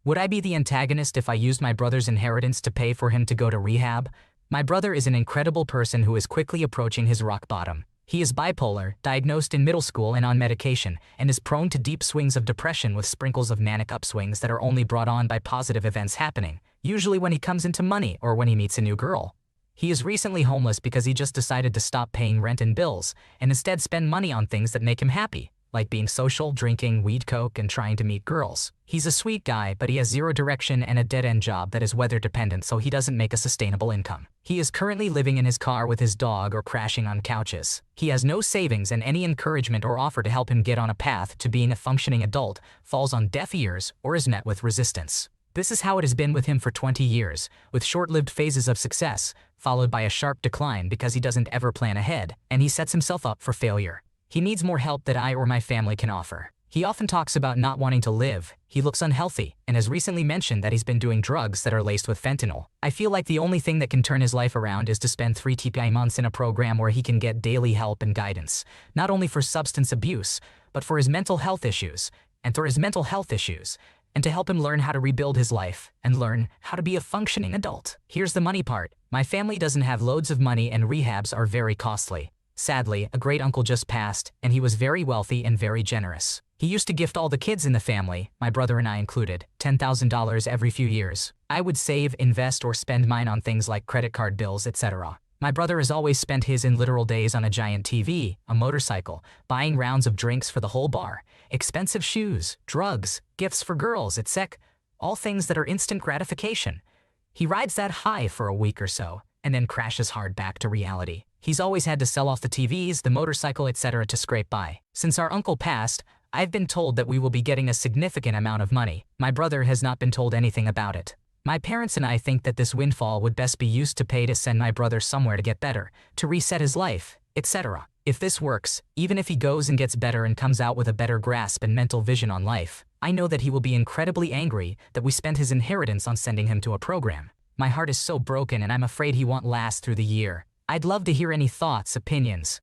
Would I be the antagonist if I used my brother's inheritance to pay for him to go to rehab? My brother is an incredible person who is quickly approaching his rock bottom. He is bipolar, diagnosed in middle school and on medication, and is prone to deep swings of depression with sprinkles of manic upswings that are only brought on by positive events happening, usually when he comes into money or when he meets a new girl. He is recently homeless because he just decided to stop paying rent and bills, and instead spend money on things that make him happy, like being social, drinking weed coke, and trying to meet girls. He's a sweet guy, but he has zero direction and a dead-end job that is weather-dependent, so he doesn't make a sustainable income. He is currently living in his car with his dog or crashing on couches. He has no savings, and any encouragement or offer to help him get on a path to being a functioning adult falls on deaf ears or is met with resistance. This is how it has been with him for 20 years, with short-lived phases of success, followed by a sharp decline because he doesn't ever plan ahead, and he sets himself up for failure. He needs more help that I or my family can offer. He often talks about not wanting to live, he looks unhealthy, and has recently mentioned that he's been doing drugs that are laced with fentanyl. I feel like the only thing that can turn his life around is to spend 3 TPI months in a program where he can get daily help and guidance, not only for substance abuse, but for his mental health issues, and to help him learn how to rebuild his life and learn how to be a functioning adult. Here's the money part. My family doesn't have loads of money and rehabs are very costly. Sadly, a great uncle just passed, and he was very wealthy and very generous. He used to gift all the kids in the family, my brother and I included, $10,000 every few years. I would save, invest, or spend mine on things like credit card bills, etc. My brother has always spent his in literal days on a giant TV, a motorcycle, buying rounds of drinks for the whole bar, expensive shoes, drugs, gifts for girls, etc. All things that are instant gratification. He rides that high for a week or so, and then crashes hard back to reality. He's always had to sell off the TVs, the motorcycle, etc. to scrape by. Since our uncle passed, I've been told that we will be getting a significant amount of money. My brother has not been told anything about it. My parents and I think that this windfall would best be used to pay to send my brother somewhere to get better, to reset his life, etc. If this works, even if he goes and gets better and comes out with a better grasp and mental vision on life, I know that he will be incredibly angry that we spent his inheritance on sending him to a program. My heart is so broken and I'm afraid he won't last through the year. I'd love to hear any thoughts, opinions.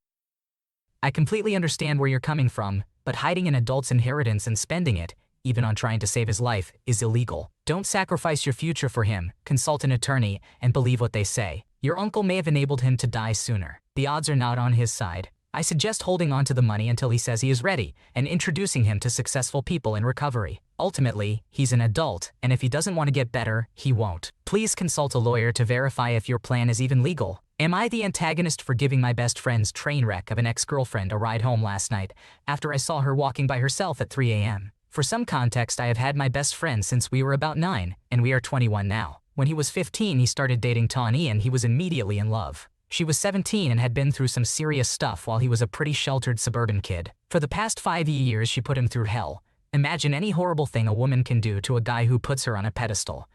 I completely understand where you're coming from, but hiding an adult's inheritance and spending it, even on trying to save his life, is illegal. Don't sacrifice your future for him, consult an attorney, and believe what they say. Your uncle may have enabled him to die sooner. The odds are not on his side. I suggest holding on to the money until he says he is ready, and introducing him to successful people in recovery. Ultimately, he's an adult, and if he doesn't want to get better, he won't. Please consult a lawyer to verify if your plan is even legal. Am I the antagonist for giving my best friend's train wreck of an ex-girlfriend a ride home last night after I saw her walking by herself at 3 a.m.? For some context, I have had my best friend since we were about 9, and we are 21 now. When he was 15, he started dating Tawny and he was immediately in love. She was 17 and had been through some serious stuff while he was a pretty sheltered suburban kid. For the past 5 years, she put him through hell. Imagine any horrible thing a woman can do to a guy who puts her on a pedestal.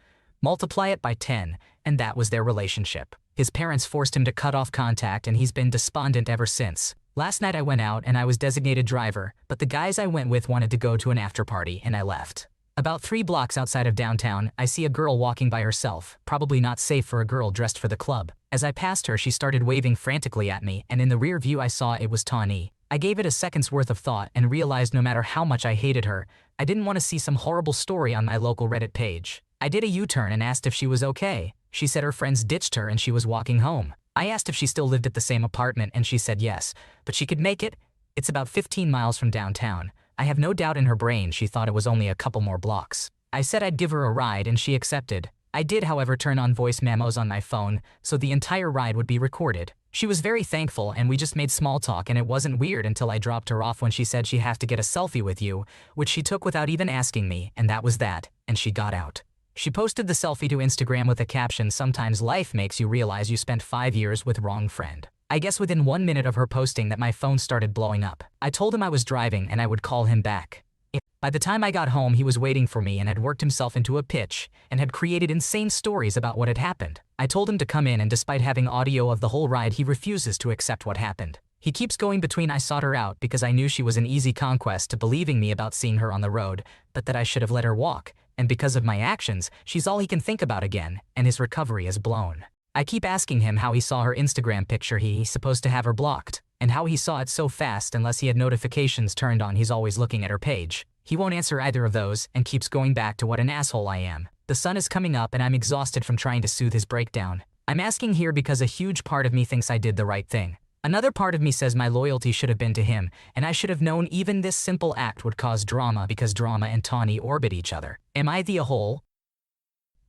Multiply it by 10, and that was their relationship. His parents forced him to cut off contact and he's been despondent ever since. Last night I went out and I was designated driver, but the guys I went with wanted to go to an after party and I left. About 3 blocks outside of downtown, I see a girl walking by herself, probably not safe for a girl dressed for the club. As I passed her, she started waving frantically at me, and in the rear view I saw it was Tawny. I gave it a second's worth of thought and realized no matter how much I hated her, I didn't want to see some horrible story on my local Reddit page. I did a U-turn and asked if she was okay. She said her friends ditched her and she was walking home. I asked if she still lived at the same apartment and she said yes, but she could make it. It's about 15 miles from downtown. I have no doubt in her brain she thought it was only a couple more blocks. I said I'd give her a ride and she accepted. I did, however, turn on voice memos on my phone so the entire ride would be recorded. She was very thankful and we just made small talk, and it wasn't weird until I dropped her off when she said she had to get a selfie with you, which she took without even asking me, and that was that, and she got out. She posted the selfie to Instagram with a caption, "Sometimes life makes you realize you spent 5 years with wrong friend." I guess within 1 minute of her posting that my phone started blowing up. I told him I was driving and I would call him back. By the time I got home, he was waiting for me and had worked himself into a pitch and had created insane stories about what had happened. I told him to come in, and despite having audio of the whole ride, he refuses to accept what happened. He keeps going between I sought her out because I knew she was an easy conquest to believing me about seeing her on the road, but that I should have let her walk, and because of my actions, she's all he can think about again, and his recovery is blown. I keep asking him how he saw her Instagram picture. He's supposed to have her blocked, and how he saw it so fast unless he had notifications turned on. He's always looking at her page. He won't answer either of those and keeps going back to what an asshole I am. The sun is coming up and I'm exhausted from trying to soothe his breakdown. I'm asking here because a huge part of me thinks I did the right thing. Another part of me says my loyalty should have been to him, and I should have known even this simple act would cause drama because drama and Tawny orbit each other. Am I the a-hole?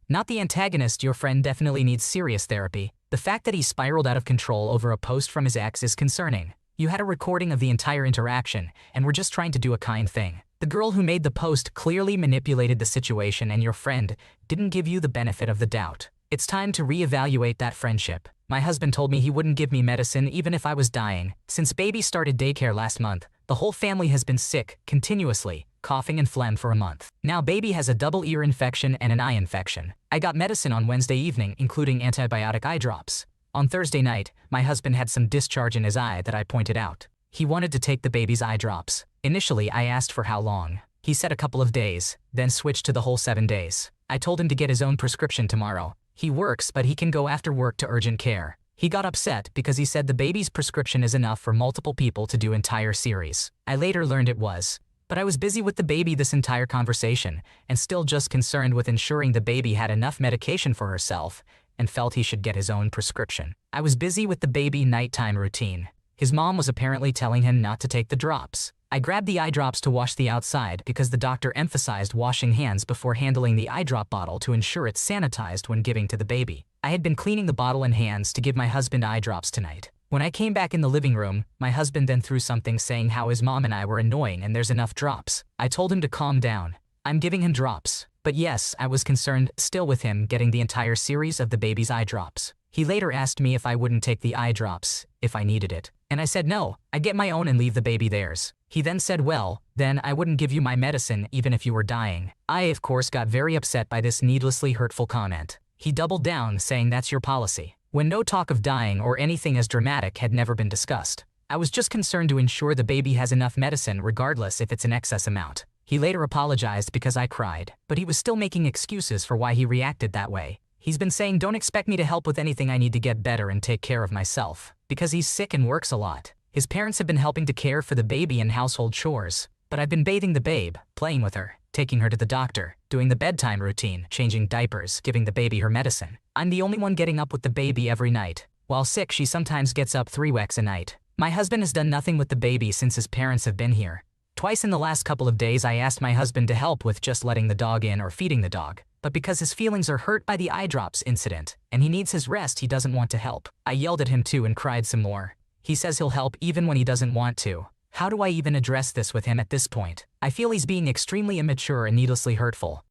Not the antagonist. Your friend definitely needs serious therapy. The fact that he spiraled out of control over a post from his ex is concerning. You had a recording of the entire interaction, and were just trying to do a kind thing. The girl who made the post clearly manipulated the situation, and your friend didn't give you the benefit of the doubt. It's time to reevaluate that friendship. My husband told me he wouldn't give me medicine even if I was dying. Since baby started daycare last month, the whole family has been sick, continuously, coughing and phlegm for a month. Now baby has a double ear infection and an eye infection. I got medicine on Wednesday evening, including antibiotic eye drops. On Thursday night, my husband had some discharge in his eye that I pointed out. He wanted to take the baby's eye drops. Initially, I asked for how long. He said a couple of days, then switched to the whole 7 days. I told him to get his own prescription tomorrow. He works, but he can go after work to urgent care. He got upset because he said the baby's prescription is enough for multiple people to do entire series. I later learned it was. But I was busy with the baby this entire conversation, and still just concerned with ensuring the baby had enough medication for herself, and felt he should get his own prescription. I was busy with the baby nighttime routine. His mom was apparently telling him not to take the drops. I grabbed the eye drops to wash the outside because the doctor emphasized washing hands before handling the eye drop bottle to ensure it's sanitized when giving to the baby. I had been cleaning the bottle and hands to give my husband eye drops tonight. When I came back in the living room, my husband then threw something saying how his mom and I were annoying and there's enough drops. I told him to calm down. I'm giving him drops. But yes, I was concerned still with him getting the entire series of the baby's eye drops. He later asked me if I wouldn't take the eye drops if I needed it. And I said no, I'd get my own and leave the baby theirs. He then said, well, then I wouldn't give you my medicine even if you were dying. I, of course, got very upset by this needlessly hurtful comment. He doubled down, saying that's your policy, when no talk of dying or anything as dramatic had never been discussed. I was just concerned to ensure the baby has enough medicine regardless if it's an excess amount. He later apologized because I cried, but he was still making excuses for why he reacted that way. He's been saying don't expect me to help with anything, I need to get better and take care of myself, because he's sick and works a lot. His parents have been helping to care for the baby and household chores, but I've been bathing the babe, playing with her, taking her to the doctor, doing the bedtime routine, changing diapers, giving the baby her medicine. I'm the only one getting up with the baby every night. While sick, she sometimes gets up 3 weeks a night. My husband has done nothing with the baby since his parents have been here. Twice in the last couple of days I asked my husband to help with just letting the dog in or feeding the dog, but because his feelings are hurt by the eye drops incident, and he needs his rest, he doesn't want to help. I yelled at him too and cried some more. He says he'll help even when he doesn't want to. How do I even address this with him at this point? I feel he's being extremely immature and needlessly hurtful.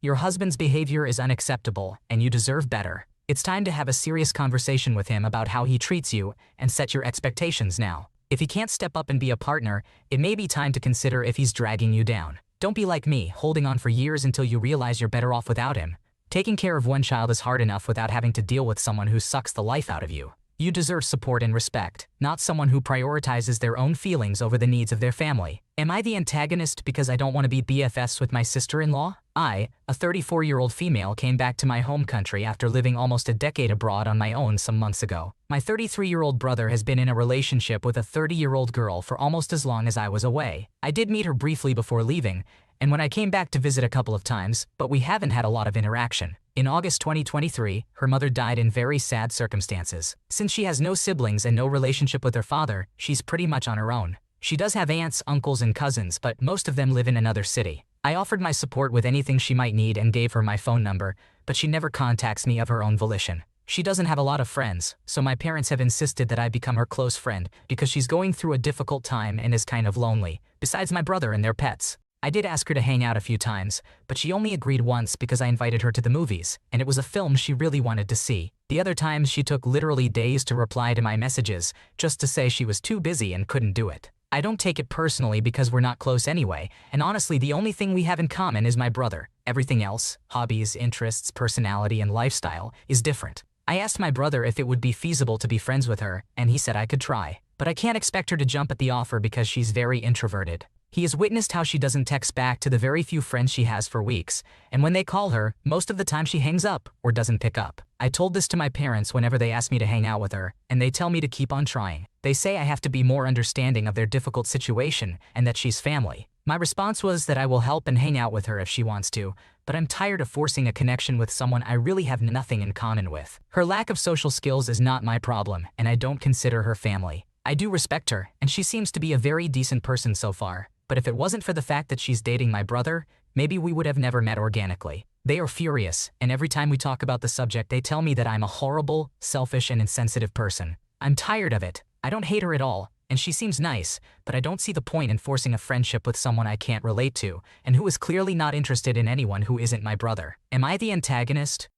Your husband's behavior is unacceptable, and you deserve better. It's time to have a serious conversation with him about how he treats you and set your expectations now. If he can't step up and be a partner, it may be time to consider if he's dragging you down. Don't be like me, holding on for years until you realize you're better off without him. Taking care of one child is hard enough without having to deal with someone who sucks the life out of you. You deserve support and respect, not someone who prioritizes their own feelings over the needs of their family. Am I the antagonist because I don't want to be BFFs with my sister-in-law? I, a 34-year-old female, came back to my home country after living almost a decade abroad on my own some months ago. My 33-year-old brother has been in a relationship with a 30-year-old girl for almost as long as I was away. I did meet her briefly before leaving, and when I came back to visit a couple of times, but we haven't had a lot of interaction. In August 2023, her mother died in very sad circumstances. Since she has no siblings and no relationship with her father, she's pretty much on her own. She does have aunts, uncles, and cousins, but most of them live in another city. I offered my support with anything she might need and gave her my phone number, but she never contacts me of her own volition. She doesn't have a lot of friends, so my parents have insisted that I become her close friend because she's going through a difficult time and is kind of lonely, besides my brother and their pets. I did ask her to hang out a few times, but she only agreed once because I invited her to the movies, and it was a film she really wanted to see. The other times she took literally days to reply to my messages, just to say she was too busy and couldn't do it. I don't take it personally because we're not close anyway, and honestly the only thing we have in common is my brother. Everything else, hobbies, interests, personality, and lifestyle, is different. I asked my brother if it would be feasible to be friends with her, and he said I could try. But I can't expect her to jump at the offer because she's very introverted. He has witnessed how she doesn't text back to the very few friends she has for weeks, and when they call her, most of the time she hangs up or doesn't pick up. I told this to my parents whenever they ask me to hang out with her, and they tell me to keep on trying. They say I have to be more understanding of their difficult situation and that she's family. My response was that I will help and hang out with her if she wants to, but I'm tired of forcing a connection with someone I really have nothing in common with. Her lack of social skills is not my problem, and I don't consider her family. I do respect her, and she seems to be a very decent person so far, but if it wasn't for the fact that she's dating my brother, maybe we would have never met organically. They are furious, and every time we talk about the subject they tell me that I'm a horrible, selfish, and insensitive person. I'm tired of it. I don't hate her at all, and she seems nice, but I don't see the point in forcing a friendship with someone I can't relate to, and who is clearly not interested in anyone who isn't my brother. Am I the antagonist?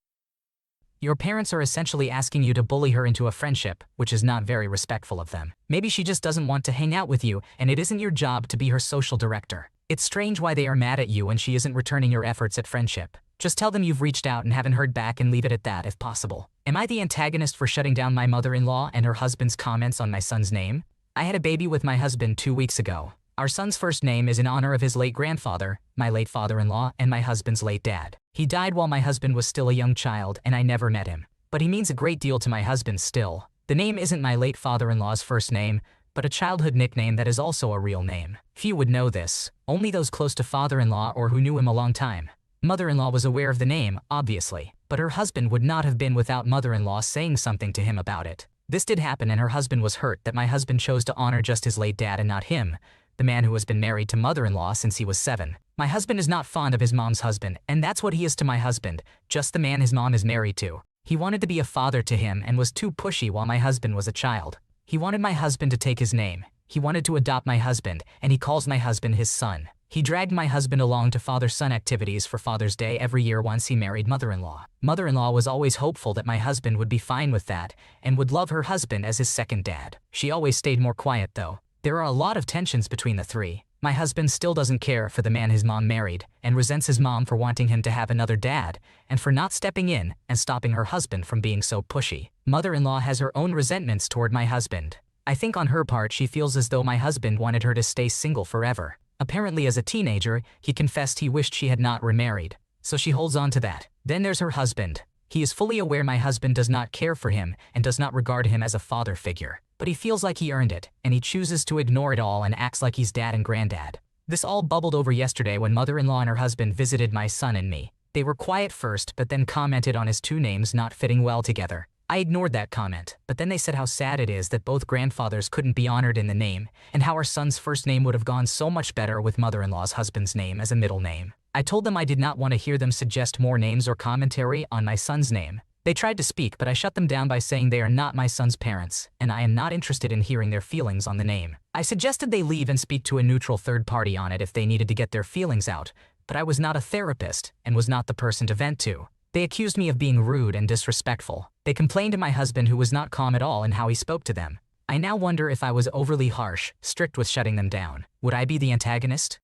Your parents are essentially asking you to bully her into a friendship, which is not very respectful of them. Maybe she just doesn't want to hang out with you, and it isn't your job to be her social director. It's strange why they are mad at you when she isn't returning your efforts at friendship. Just tell them you've reached out and haven't heard back and leave it at that if possible. Am I the antagonist for shutting down my mother-in-law and her husband's comments on my son's name? I had a baby with my husband 2 weeks ago. Our son's first name is in honor of his late grandfather, my late father-in-law, and my husband's late dad. He died while my husband was still a young child and I never met him. But he means a great deal to my husband still. The name isn't my late father-in-law's first name, but a childhood nickname that is also a real name. Few would know this, only those close to father-in-law or who knew him a long time. Mother-in-law was aware of the name, obviously, but her husband would not have been without mother-in-law saying something to him about it. This did happen and her husband was hurt that my husband chose to honor just his late dad and not him, the man who has been married to mother-in-law since he was 7. My husband is not fond of his mom's husband, and that's what he is to my husband, just the man his mom is married to. He wanted to be a father to him and was too pushy while my husband was a child. He wanted my husband to take his name. He wanted to adopt my husband, and he calls my husband his son. He dragged my husband along to father-son activities for Father's Day every year once he married mother-in-law. Mother-in-law was always hopeful that my husband would be fine with that and would love her husband as his second dad. She always stayed more quiet though. There are a lot of tensions between the three. My husband still doesn't care for the man his mom married and resents his mom for wanting him to have another dad and for not stepping in and stopping her husband from being so pushy. Mother-in-law has her own resentments toward my husband. I think on her part she feels as though my husband wanted her to stay single forever. Apparently as a teenager, he confessed he wished she had not remarried, so she holds on to that. Then there's her husband. He is fully aware my husband does not care for him and does not regard him as a father figure. But he feels like he earned it, and he chooses to ignore it all and acts like he's dad and granddad. This all bubbled over yesterday when mother-in-law and her husband visited my son and me. They were quiet first, but then commented on his two names not fitting well together. I ignored that comment, but then they said how sad it is that both grandfathers couldn't be honored in the name, and how our son's first name would have gone so much better with mother-in-law's husband's name as a middle name. I told them I did not want to hear them suggest more names or commentary on my son's name. They tried to speak, but I shut them down by saying they are not my son's parents, and I am not interested in hearing their feelings on the name. I suggested they leave and speak to a neutral third party on it if they needed to get their feelings out, but I was not a therapist and was not the person to vent to. They accused me of being rude and disrespectful. They complained to my husband who was not calm at all in how he spoke to them. I now wonder if I was overly harsh, strict with shutting them down. Would I be the antagonist?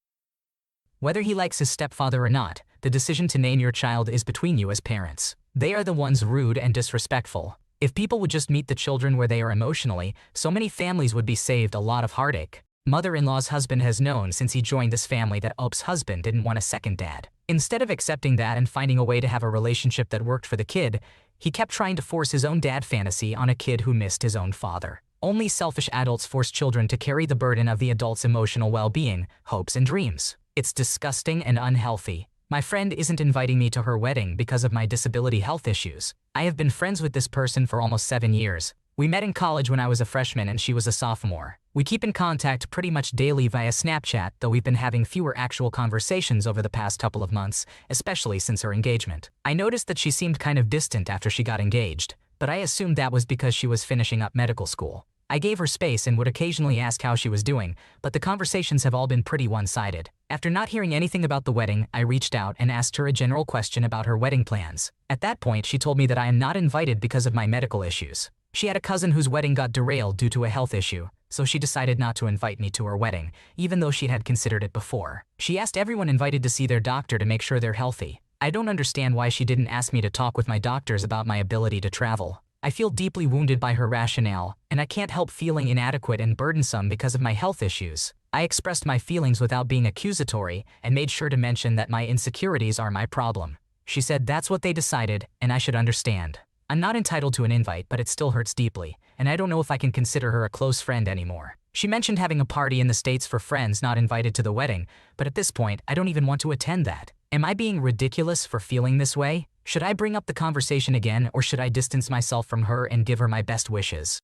Whether he likes his stepfather or not, the decision to name your child is between you as parents. They are the ones rude and disrespectful. If people would just meet the children where they are emotionally, so many families would be saved a lot of heartache. Mother-in-law's husband has known since he joined this family that Op's husband didn't want a second dad. Instead of accepting that and finding a way to have a relationship that worked for the kid, he kept trying to force his own dad fantasy on a kid who missed his own father. Only selfish adults force children to carry the burden of the adult's emotional well-being, hopes, and dreams. It's disgusting and unhealthy. My friend isn't inviting me to her wedding because of my disability health issues. I have been friends with this person for almost 7 years. We met in college when I was a freshman and she was a sophomore. We keep in contact pretty much daily via Snapchat, though we've been having fewer actual conversations over the past couple of months, especially since her engagement. I noticed that she seemed kind of distant after she got engaged, but I assumed that was because she was finishing up medical school. I gave her space and would occasionally ask how she was doing, but the conversations have all been pretty one-sided. After not hearing anything about the wedding, I reached out and asked her a general question about her wedding plans. At that point, she told me that I am not invited because of my medical issues. She had a cousin whose wedding got derailed due to a health issue, so she decided not to invite me to her wedding, even though she had considered it before. She asked everyone invited to see their doctor to make sure they're healthy. I don't understand why she didn't ask me to talk with my doctors about my ability to travel. I feel deeply wounded by her rationale, and I can't help feeling inadequate and burdensome because of my health issues. I expressed my feelings without being accusatory and made sure to mention that my insecurities are my problem. She said that's what they decided, and I should understand. I'm not entitled to an invite, but it still hurts deeply, and I don't know if I can consider her a close friend anymore. She mentioned having a party in the States for friends not invited to the wedding, but at this point, I don't even want to attend that. Am I being ridiculous for feeling this way? Should I bring up the conversation again, or should I distance myself from her and give her my best wishes?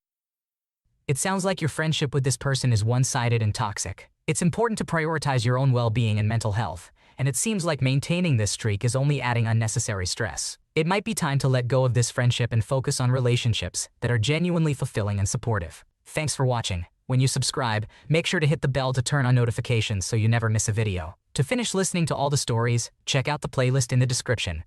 It sounds like your friendship with this person is one-sided and toxic. It's important to prioritize your own well-being and mental health, and it seems like maintaining this streak is only adding unnecessary stress. It might be time to let go of this friendship and focus on relationships that are genuinely fulfilling and supportive. Thanks for watching. When you subscribe, make sure to hit the bell to turn on notifications so you never miss a video. To finish listening to all the stories, check out the playlist in the description.